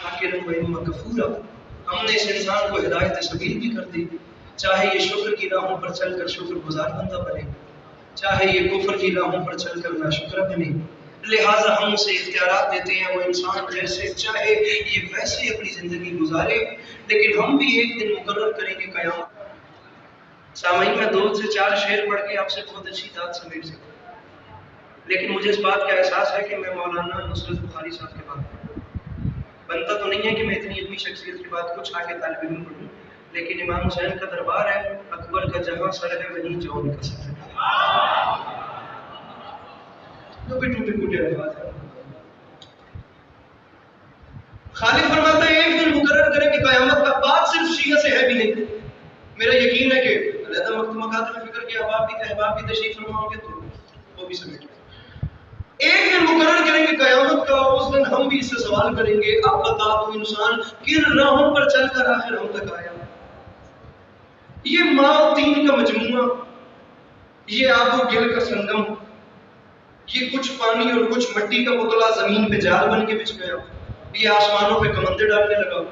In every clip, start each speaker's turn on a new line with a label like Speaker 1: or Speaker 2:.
Speaker 1: شاکرا و اما کفورا، ہم نے اس انسان کو ہدایت سبیل بھی کر دی، چاہے یہ شکر کی راہوں پر چل کر شکر گزار بندہ بنے، چاہے یہ کفر کی راہوں پر چل کر ناشکر بنے۔ لہٰذا ہم اسے اختیارات دیتے ہیں، وہ انسان جیسے چاہے یہ ویسے اپنی زندگی گزارے، لیکن ہم بھی ایک دن مقرر کریں گے قیامت۔ سامعین، میں 2 سے 4 شعر پڑھ کے آپ سے بہت اچھی بات سمیٹ سکتا ہوں، لیکن مجھے اس بات کا احساس ہے کہ میں مولانا نصرت بخاری صاحب کے بعد بنتا تو نہیں ہے کہ میں اتنی علمی شخصیت کے بعد کچھ آگے طالب علم پڑھوں، لیکن امام حسین کا دربار ہے، اکبر کا جہاں سر ہے وہیں جون کا سر ہے۔ جو بھی ٹوٹے پھوٹے الفاظ ہیں، خالق فرماتا ہے ایک دن مقرر کریں کہ قیامت کا بات صرف شیعہ سے ہے بھی نہیں، میرا یقین ہے کہ علیحدہ مکاتب فکر کے احباب بھی تشریف فرماؤں گے تو وہ بھی سمیٹ ایک دن مقرر کریں گے قیامت کا، اس دن ہم بھی اس سے سوال کریں گے اب بتا تو انسان کن راہوں پر چل کر آخر ہم تک آیا؟ یہ ماں و تین کا مجموعہ، یہ آب و گل کا سنگم، یہ کچھ پانی اور کچھ مٹی کا پتلا زمین پہ جال بن کے بچھ گیا، یہ آسمانوں پہ کمندے ڈالنے لگا،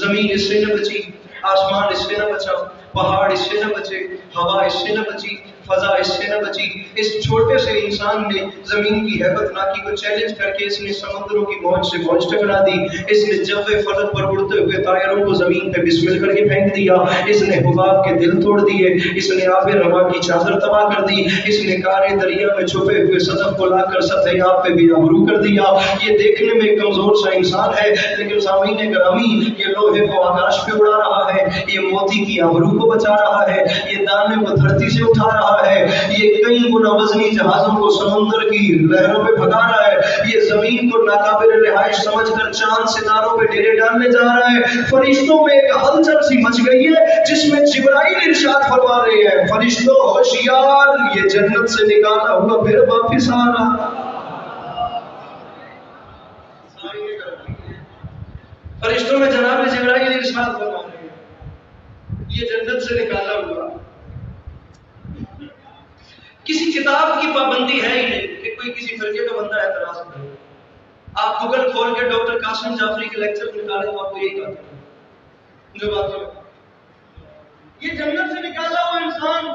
Speaker 1: زمین اس سے نہ بچی، آسمان اس سے نہ بچا، پہاڑ اس سے نہ بچے، ہوا اس سے نہ بچی، فضا اس سے نہ بچی۔ اس چھوٹے سے انسان نے زمین کی ہیبت ناکی کو چیلنج کر کے اس نے سمندروں کی موج سے موج ٹکرا دی، اس نے جوے فلک پر اڑتے ہوئے طائروں کو زمین پہ بسمل کر کے پھینک دیا، اس نے حباب کے دل توڑ دیے، اس نے آب روا کی چادر تباہ کر دی، اس نے کارے دریا میں چھپے ہوئے صدف کو لا کر سطح آب پہ بھی آبرو کر دیا۔ یہ دیکھنے میں کمزور سا انسان ہے، لیکن سامعین گرامی یہ لوہے کو آکاش پہ اڑا رہا ہے، یہ موتی کی آبرو کو بچا رہا ہے، یہ دانے کو دھرتی سے اٹھا رہا ہے، یہ کئی گنا وزنی جہازوں کو سمندر کی لہروں پہ بھگا رہا ہے، یہ زمین کو ناقابل رہائش سمجھ کر چاند ستاروں پہ ڈیرے ڈالنے جا رہا ہے۔ فرشتوں میں ایک ہلچل سی مچ گئی ہے جس میں جبرائیل ارشاد فرما رہے ہیں فرشتوں ہوشیار، یہ جنت سے نکالا ہوا پھر واپس آ رہا۔ فرشتوں میں جناب جبرائیل ارشاد فرما رہے ہیں یہ جنت سے نکالا ہوا۔ کسی کتاب کی پابندی ہے ہی نہیں کہ کوئی کسی فرقے کا بندہ اعتراض کرے، آپ گوگل کھول کے ڈاکٹر قاسم جعفری کے لیکچر نکالیں تو آپ کو یہی کہتے ہیں جو بات ہے، یہ جنت سے نکالا ہوا انسان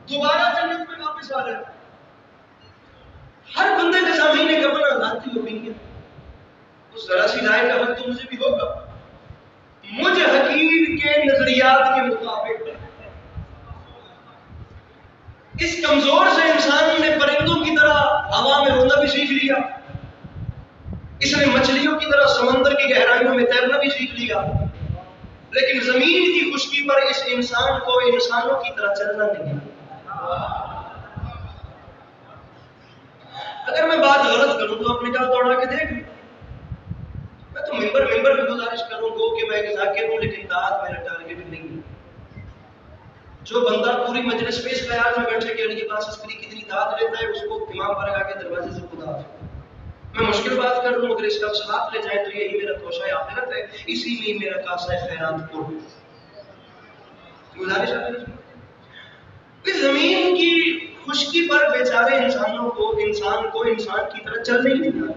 Speaker 1: دوبارہ جنت میں واپس آ رہا ہے۔ ہر بندے کے سامنے ایک اپنا ذاتی اوپینین، اس ذرا سی رائے کا حق تو مجھے بھی ہوگا، مجھ حقیر کے نظریات کے مطابق اس کمزور سے انسان نے پرندوں کی طرح ہوا میں اڑنا بھی سیکھ لیا، اس نے مچھلیوں کی طرح سمندر کی گہرائیوں میں تیرنا بھی سیکھ لیا، لیکن زمین کی خشکی پر اس انسان کو انسانوں کی طرح چلنا نہیں۔ اگر میں بات غلط کروں تو اپنے جان دوڑا کے دیکھ، میں تو ممبر پہ گزارش کروں گا کہ میں ایک ذاکر ہوں، لیکن داد میرا ٹارگٹ نہیں ہے۔ جو بندہ پوری مجلس میں اس خیال میں بیٹھے کہ ان کے پاس اس کی کتنی داد لیتا ہے، اس کو امام پر آ کے دروازے سے خدا میں مشکل بات کر لوں، اگر اس کا ساتھ لے جائیں تو یہی میرا توشہ آخرت ہے، اسی میں میرا کاسہ خیرات کو گزارش ہے۔ اس زمین کی خشکی پر بیچارے انسان کی طرح چل نہیں دیتا۔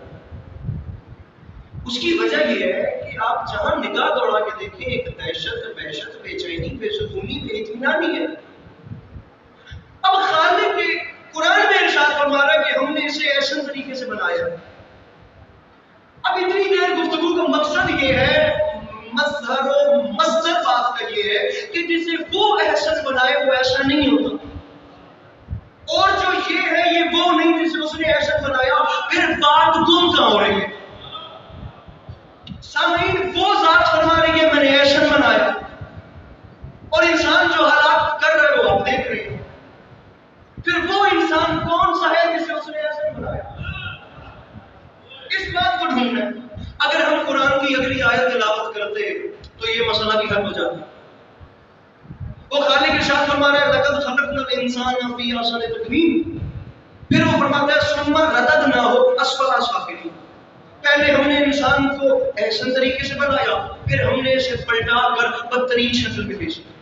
Speaker 1: اس کی وجہ یہ ہے کہ آپ جہاں نگاہ دوڑا کے دیکھیں ایک دہشت، وحشت، بے چینی، بے سکونی، بے اطمینانی ہے۔ اب خالق کے قرآن میں ارشاد فرما رہا ہے کہ ہم نے اسے ایسے طریقے سے بنایا۔ اب اتنی دیر گفتگو کا مقصد یہ ہے، مظہر و مصدر بات کا یہ ہے کہ جسے وہ احسن بنائے وہ ایسا نہیں ہوتا، اور جو یہ ہے یہ وہ نہیں جسے اس نے احسن بنایا، پھر بات گم کہاں ہو رہی ہے؟ سامعین، وہ ذات فرما رہی ہے میں نے احسن بنایا، اور انسان جو حالات کر رہے وہ آپ دیکھ رہے ہیں، پھر وہ انسان کون سا ہے جسے اس نے احسن بنایا؟ اس بات کو ڈھونڈنا ہے۔ اگر ہم قرآن کی اگلی آیت تلاوت کرتے تو یہ مسئلہ بھی حل ہو جاتا۔ وہ خالق ارشاد فرما رہا ہے لقد خلقنا الانسان فی احسن تقویم، پھر وہ فرماتا ہے ثم رددناہ اسفل سافلین، پہلے ہم نے انسان کو احسن طریقے سے بنایا، پھر ہم نے اسے پلٹا کر بدترین شکل میں بھیج دیا۔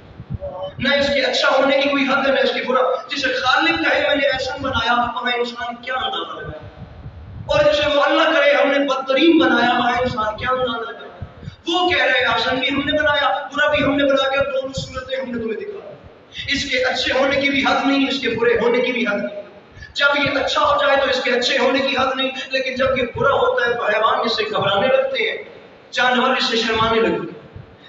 Speaker 1: نہ اس کے اچھا ہونے کی کوئی حد ہے نہ اس کی برا۔ جسے خالق کہے میں نے احسن بنایا، وہاں انسان کیا اندازہ لگایا، اور جسے وہ اللہ کرے ہم نے بدترین بنایا، وہاں انسان کیا اندازہ لگایا۔ وہ کہہ رہے ہیں حسن بھی ہم نے بنایا، برا بھی ہم نے بنا کے دونوں صورتیں ہم نے تمہیں دکھایا. اس کے اچھے ہونے کی بھی حد نہیں، اس کے برے ہونے کی بھی حد نہیں. جب یہ اچھا ہو جائے تو اس کے اچھے ہونے کی حد نہیں، لیکن جب یہ برا ہوتا ہے تو حیوان اس سے گھبرانے لگتے ہیں، جانور اس سے شرمانے لگتے ہیں.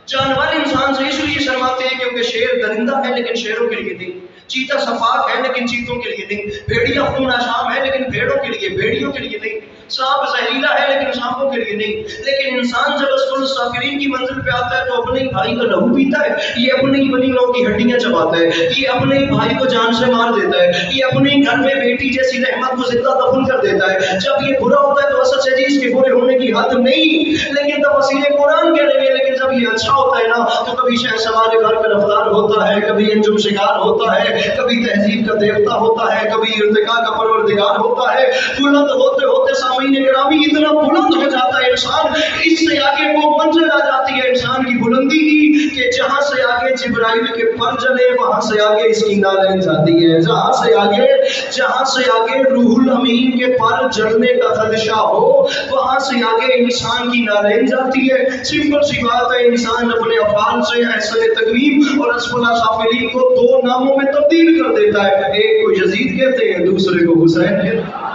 Speaker 1: جانور انسان سے اس لیے شرماتے ہیں کیونکہ شیر درندہ ہے لیکن شیروں کے لیے نہیں، چیتا صفاق ہے لیکن چیتوں کے لیے نہیں، بھیڑیا خون آشام ہے لیکن بھیڑوں کے لیے، بھیڑیوں کے لیے نہیں، سانپ زہریلا ہے لیکن سانپوں کے لیے نہیں. لیکن انسان جب اسکول سافرین کی منزل پہ آتا ہے تو اپنے ہی بھائی کا لہو پیتا ہے، یہ اپنے ہی بنی لوگوں کی ہڈیاں چباتا ہے، یہ اپنے ہی بھائی کو جان سے مار دیتا ہے، یہ اپنے ہی گھر میں بیٹی جیسی رحمت کو زندہ دفن کر دیتا ہے. جب یہ برا ہوتا ہے تو اصل سے اس کے برے ہونے کی حد نہیں، لیکن تفسیر قرآن کہہ رہے ہیں لیکن جب یہ اچھا ہوتا ہے نا تو کبھی شہ سوار گھر کا رفتار ہوتا ہے، کبھی انجم شکار ہوتا ہے، کبھی تہذیب کا دیوتا ہوتا ہے، کبھی ارتقاء کا پروردگار ہوتا ہے. بلند ہوتے ہوتے سامعین گرامی اتنا بلند ہو جاتا ہے انسان، اس سے آگے وہ منزل آ جاتی ہے انسان کی بلندی کی کہ جہاں سے آگے جبرائیل کے پر جلے وہاں سے آگے اس کی نالین جاتی ہے، جہاں سے آگے روح الامین کے پر جلنے کا خدشہ ہو وہاں سے آگے انسان کی نالین جاتی ہے. سمپل سی بات ہے، انسان اپنے افعال سے احسن تقویم اور اسفل سافلین کو دو ناموں میں تبدیل کر دیتا ہے، ایک کو یزید کہتے ہیں دوسرے کو حسین کہتے ہیں.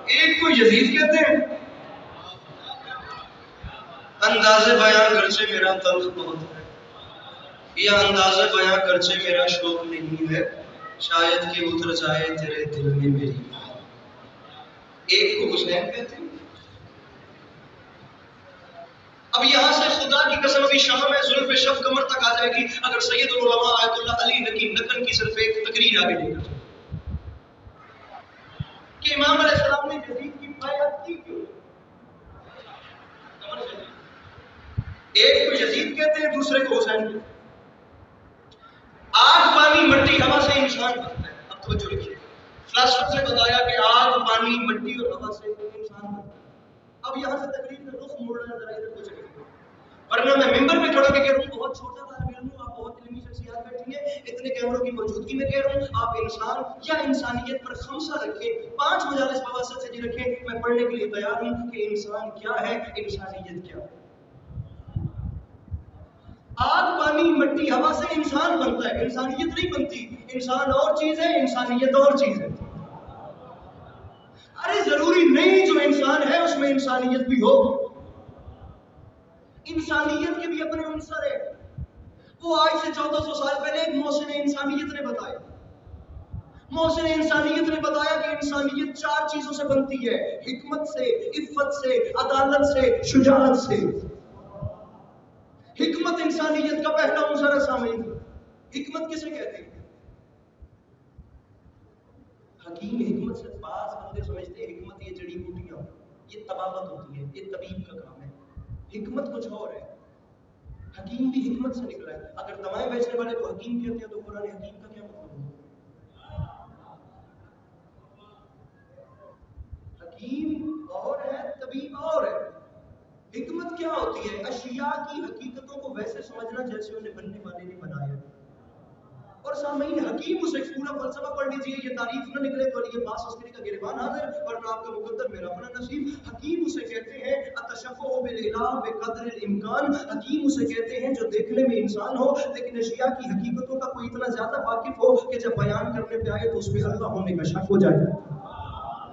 Speaker 1: ایک کو یزید کہتے ہیں. انداز بیان گرچہ میرا تلخ بہت ہے، یا انداز بیان گرچہ میرا شوق نہیں ہے، شاید کہ اتر جائے تیرے دل میں میری بات. ایک کو حسین کہتے ہیں. اب یہاں سے خدا کی قسم ابھی شام ہے، زلف شب کمر تک آ جائے گی اگر سید العلماء آیت اللہ علی نقی نقن کی صرف ایک تقریر آگے لے کر کہ امام علیہ السلام نے یزید کی بیعت کی کیوں. ایک کو یزید کہتے ہیں دوسرے کو حسین کہتے ہیں. آگ پانی مٹی ہوا سے انسان بنتا ہے. اب توجہ رکھیے، فلسفہ سے بتایا کہ آگ پانی مٹی اور ہوا سے انسان بنتا ہے. اب یہاں سے تقریر کا رخ موڑنا ہے، ذرا ادھر کو چلیے، ورنہ میں ممبر پہ کھڑا کے کہہ رہا ہوں بہت چھوٹا طالب علم ہوں، آپ بہت علمی شخصیات بیٹھی ہیں، اتنے کیمروں کی موجودگی میں کہہ رہا ہوں آپ انسان یا انسانیت پر خمسہ رکھیں، 5 مجالس بواسط سے جی رکھیں. میں پڑھنے کے لیے تیار ہوں کہ انسان کیا ہے، انسانیت کیا ہے. آگ پانی مٹی ہوا سے انسان بنتا ہے، انسانیت نہیں بنتی. انسان اور چیز ہے، انسانیت اور چیز ہے. ارے ضروری نہیں جو انسان ہے اس میں انسانیت بھی ہو. انسانیت کے بھی اپنے عنصر ہے. وہ آج سے 1400 سال پہلے ایک محسن انسانیت نے بتایا. محسن انسانیت نے بتایا کہ انسانیت 4 چیزوں سے بنتی ہے، حکمت سے، عفت سے، عدالت سے، شجاعت سے. حکمت انسانیت کا پہلا عنصر ہے سامعین. حکمت کسے کہتے ہیں؟ حکیم حکمت سے بعض بندے سمجھتے ہیں حکمت یہ جڑی بوٹیاں، یہ طبابت ہوتی ہے، یہ طبیب کا کام ہے. حکمت کچھ اور ہے. حکیم بھی حکمت سے نکلا ہے. اگر دوائیں بیچنے والے کو حکیم کہتے ہیں تو قرآن حکیم کا کیا مطلب ہے؟ حکیم اور ہے، طبیب اور ہے. حکمت کیا ہوتی ہے؟ اشیاء کی حقیقتوں کو ویسے سمجھنا جیسے انہیں بننے والے نے بنایا. اور سامعین حکیم اسے پورا فلسفہ پڑھ لیجیے، یہ تعریف نہ نکلے تو یہ باس عسکری کا گریبان حاضر ورنہ آپ کا مقدر میرا اپنا نصیب. حکیم اسے کہتے ہیں التشفع بالالہ بقدر الامکان. حکیم اسے کہتے ہیں جو دیکھنے میں انسان ہو لیکن اشیاء کی حقیقتوں کا کوئی اتنا زیادہ واقف ہو کہ جب بیان کرنے پہ آئے تو اس پہ اللہ ہونے کا شک ہو جائے.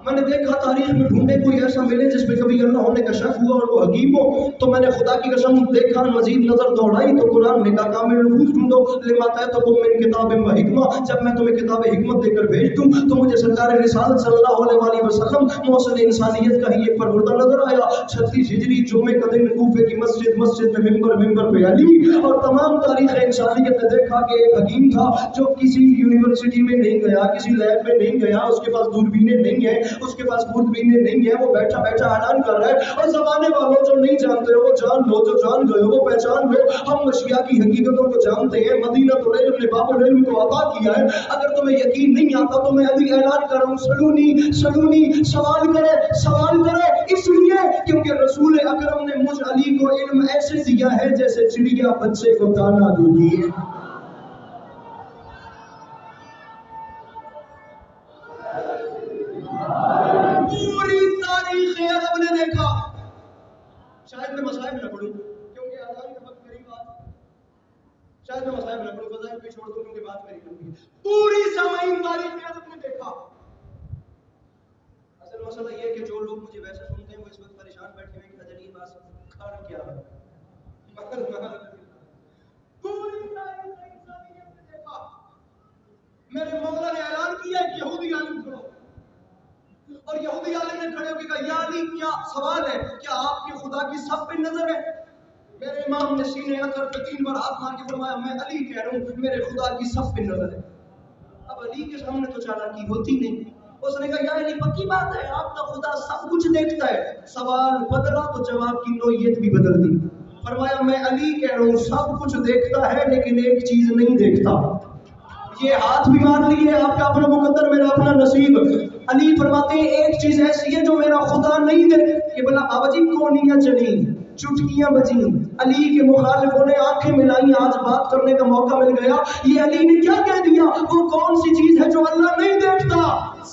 Speaker 1: میں نے دیکھا تاریخ میں ڈھونڈے کوئی ایسا ملے جس میں کبھی اللہ ہونے کا شک ہوا اور وہ حکیم ہو. تو میں نے خدا کی قسم دیکھا، مزید نظر دوڑائی تو قرآن میں کہا کامل نفوذ ڈھونڈو لما تأتکم من کتاب و حکمہ. جب میں تمہیں کتاب حکمت دے کر بھیج دوں تو مجھے سرکار رسالت صلی اللہ علیہ وسلم محسن انسانیت کا ہی ایک پروردہ نظر آیا. 36 ہجری جمعے کا دن کوفے کی مسجد میں ممبر پہ علی اور تمام تاریخ انسانیت نے دیکھا کہ ایک حکیم تھا جو کسی یونیورسٹی میں نہیں گیا، کسی لیب میں نہیں گیا، اس کے پاس دوربینیں نہیں ہیں، اس کے پاس خوردبینیں نہیں ہیں. وہ بیٹھا بیٹھا اعلان کر رہا ہے اور زمانے والوں جو نہیں جانتے وہ جان لو، جو جان گئے وہ پہچان لو. ہم اشیاء کی حقیقتوں کو جانتے ہیں. مدینہ العلم نے باب العلم کو عطا کیا ہے. اگر تمہیں یقین نہیں آتا تو میں ابھی اعلان کر رہا ہوں، سلونی سوال کرے اس لیے کیونکہ رسول اکرم نے مجھ علی کو علم ایسے دیا ہے جیسے چڑیا بچے کو دانا دیتی ہے. خود عالم نے کھڑے ہو کے کہا یا علی کیا سوال ہے، کیا آپ کے خدا کی سب پہ نظر ہے؟ میرے امام نے سینے اثر پہ 3 بار ہاتھ مار کے فرمایا میں علی کہہ رہا ہوں میرے خدا کی سب پہ نظر ہے۔ اب علی کے سامنے تو چالاکی ہوتی نہیں، اس نے کہا یا علی پکی بات ہے آپ کا خدا سب کچھ دیکھتا ہے۔ سوال بدلا تو جواب کی نوعیت بھی بدل دی، فرمایا میں علی کہہ رہا ہوں سب کچھ دیکھتا ہے لیکن ایک چیز نہیں دیکھتا۔ یہ ہاتھ بھی مار لیے، آپ کا اپنا مقدر میرا اپنا نصیب۔ علی فرماتے ہیں ایک چیز ایسی ہے جو میرا خدا نہیں دے۔ یہ بلا بابا جی کونیاں چلی، چٹکیاں بجیں، علی کے مخالفوں نے آنکھیں ملائی، آج بات کرنے کا موقع مل گیا۔ یہ علی نے کیا کہہ دیا؟ وہ کون سی چیز ہے جو اللہ نہیں دیکھتا؟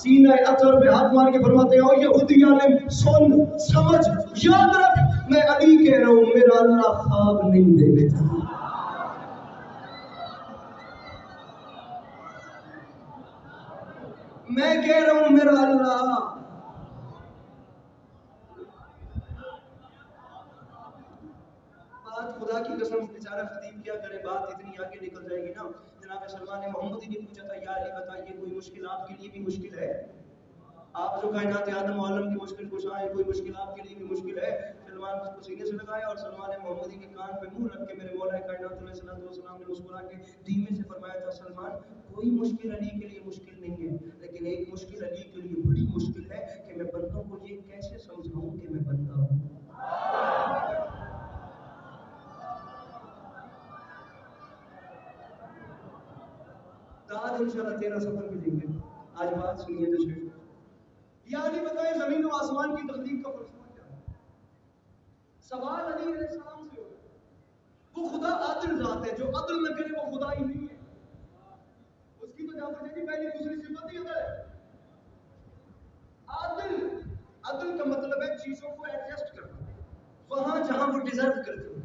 Speaker 1: سینہ اثر پہ ہاتھ مار کے فرماتے ہیں او یہودی عالم سن سمجھ یاد رکھ، میں علی کہہ رہا ہوں میرا اللہ خواب نہیں دیکھتا۔ میں کہہ رہا ہوں میرا اللہ بات خدا کی قسم بیچارہ خطیب کیا کرے، بات اتنی آگے نکل جائے گی نا۔ جناب سلمان محمدی نے پوچھا تھا یا علی بتائیے کوئی مشکل آپ کے لیے بھی مشکل ہے؟ آپ جو کائنات آدم و عالم کی مشکل کشا ہے، کوئی مشکل آپ کے لیے بھی مشکل ہے؟ سلمان کو سینے سے لگایا اور سلمان محمدی کے کان پہ منہ رکھ کے میرے مولا کائنات علیہ السلام نے مسکرا کے دھیمے سے فرمایا تھا سلمان کوئی مشکل علی کے لیے مشکل نہیں ہے، لیکن ایک مشکل علی کے لیے بڑی مشکل ہے کہ میں بندوں کو یہ کیسے سمجھاؤں کہ میں بندہ ہوں۔ داد انشاءاللہ 13 سفر میں دیں گے، آج بات سنیے تشریف۔ یا علی بتائیں زمین و آسمان کی تخلیق کا فلسفہ کیا ہے؟ سوال علی علیہ السلام سے ہو۔ وہ خدا عادل ذات ہے، جو عدل نہ کرے وہ خدا ہی نہیں ہے۔ اس کی تو جواب دے دی پہلی دوسری صفت ہی عدل ہے۔ عادل، عدل کا مطلب ہے چیزوں کو ایڈجسٹ کرنا وہاں جہاں وہ ڈیزرو کرتے ہیں۔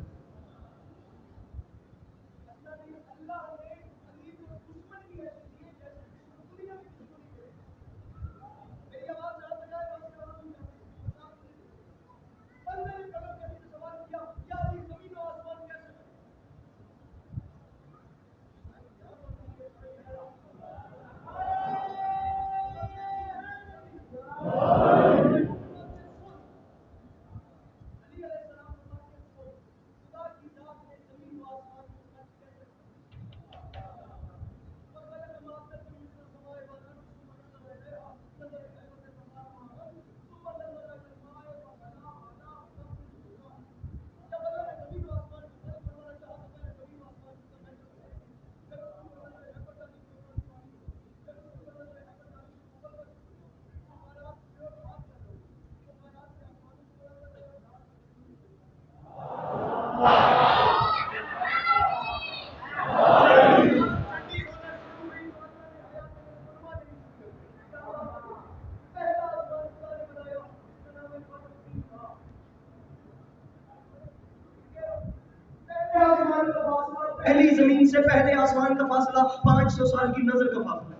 Speaker 1: پہلی زمین سے پہلے آسمان کا فاصلہ 500 سال کی نظر کا فاصلہ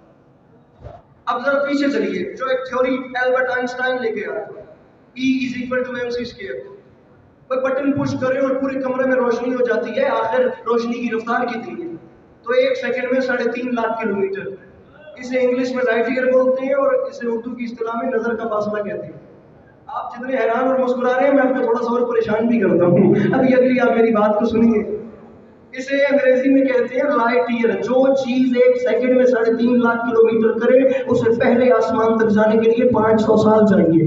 Speaker 1: ہے۔ اب ذرا پیچھے چلیے، جو ایک تھیوری البرٹ آئنسٹائن لے کے آیا E=mc²، کوئی بٹن پش کرے اور پورے کمرے میں روشنی ہو جاتی ہے، آخر روشنی کی رفتار کتنی ہے؟ تو 1 سیکنڈ میں 3.5 لاکھ کلومیٹر۔ اسے انگلش میں لائٹ ایئر بولتے ہیں اور اسے اردو کی اصطلاح میں نظر کا فاصلہ کہتے ہیں۔ آپ جتنے حیران اور مسکرا رہے ہیں میں آپ کو تھوڑا سا اور پریشان بھی کرتا ہوں، ابھی اگلی آپ میری بات کو سنیے۔ اسے انگریزی میں کہتے ہیں لائٹ ایئر۔ جو چیز 1 سیکنڈ میں 3.5 لاکھ کلومیٹر کرے اسے پہلے آسمان تک جانے کے لیے 500 سال چاہیے۔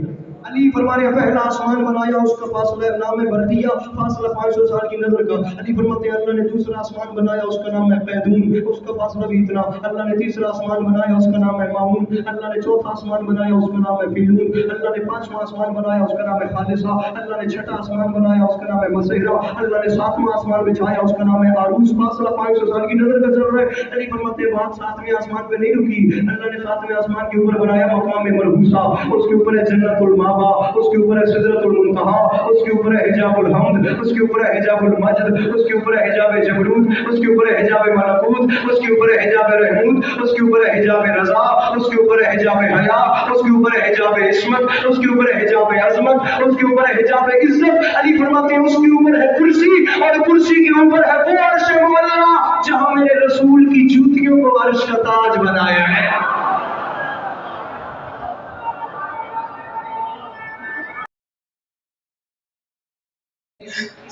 Speaker 1: علی فرماتے ہیں پہلا آسمان بنایا اس کا فاصلہ نام ہے بردیہ، فاصلہ 500 سال کی نظر کا۔ علی فرماتے ہیں اللہ نے دوسرا آسمان بنایا اس کا نام ہے قیدون، اس کا فاصلہ بھی اتنا۔ اللہ نے تیسرا آسمان بنایا اس کا نام ہے مامون، اللہ نے چوتھا آسمان بنایا اس کا نام ہے فیلون، اللہ نے 5واں آسمان بنایا اس کا نام ہے خالصہ، اللہ نے 6واں آسمان بنایا اس کا نام ہے مسیرہ، اللہ نے 7واں آسمان بچھایا اس کا نام ہے عروس۔ فاصلہ 500 سال کی نظر کا چل رہا ہے۔ علی فرماتے ہیں بات 7ویں آسمان پہ نہیں رکی، اللہ نے 7ویں آسمان کے اوپر بنایا مقام مربوسہ، اس کے اوپر ہے جنت الماوا، اس کے اوپر ہے سدرۃ المنتہا، اس کے اوپر ہے حجاب الحمد، اس کے اوپر ہے حجاب المجد، اس کے اوپر ہے حجاب جبروت، اس کے اوپر ہے حجاب ملکوت، اس کے اوپر ہے حجاب رحموت، اس کے اوپر ہے حجاب رضا، اس کے اوپر ہے حجاب حیا، اس کے اوپر ہے حجاب عصمت، اس کے اوپر ہے حجاب عظمت، اس کے اوپر ہے حجاب عزت۔ علی فرماتے ہیں اس کے اوپر ہے کرسی، اور کرسی کے اوپر ہے وہ عرش معلیٰ جہاں میرے رسول کی جوتیوں کو عرش کا تاج بنایا ہے۔